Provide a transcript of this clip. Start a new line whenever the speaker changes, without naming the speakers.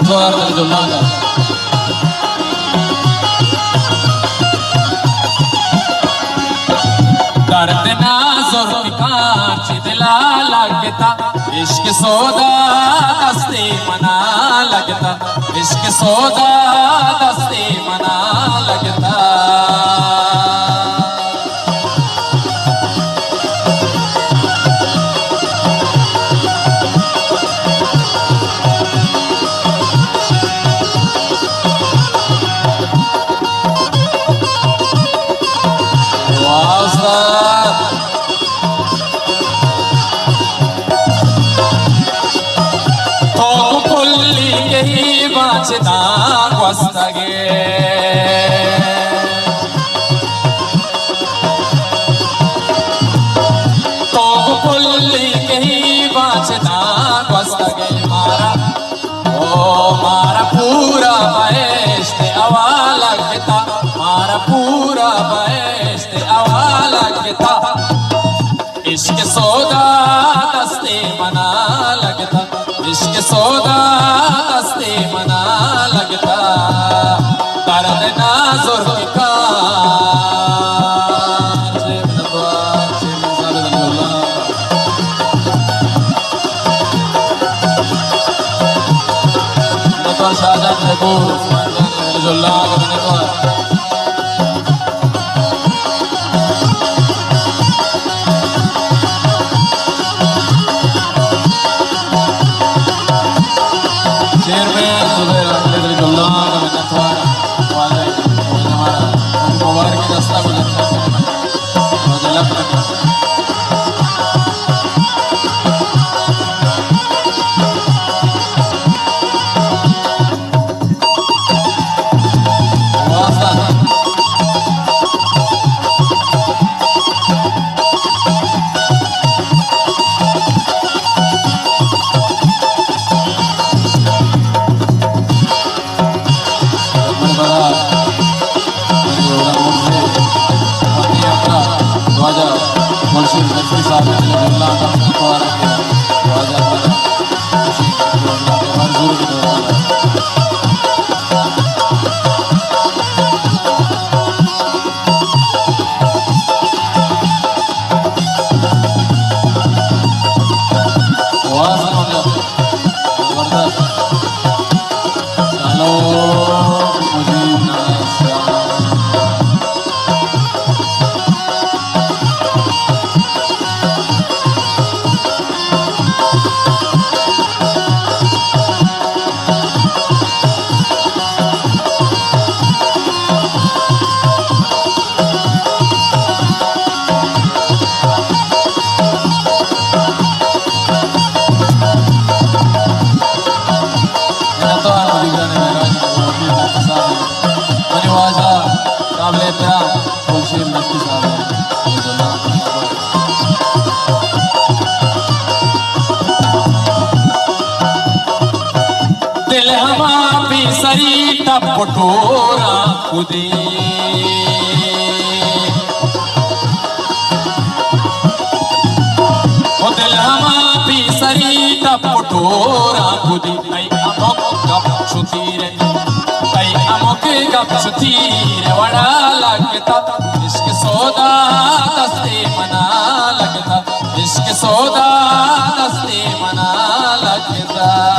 नथवार जुल्ला दर्द नाज़ुर कांच दिला लगता इश्क सौदा दस्ते मना लगता इश्क सौदा दस्ते मना लगता मारा पूरा बहश्ते अवा लगता मारा पूरा बहश्ते अवा लगता इश्क सौदा दस्ते मना लगता इश्क सौदा दस्ते मना लगता दर्द नाज़ुर शाहजाद जुल्ला दिल हमा भी सरी टपटोरा खुदी दिल हमा भी सरी टपटोरा खुदी अमुक गप छुतीरे अमुक गप छुतीरे वड़ा लगता इश्क सौदा दस्ते मना लगता इश्क सौदा दस्ते मना लगता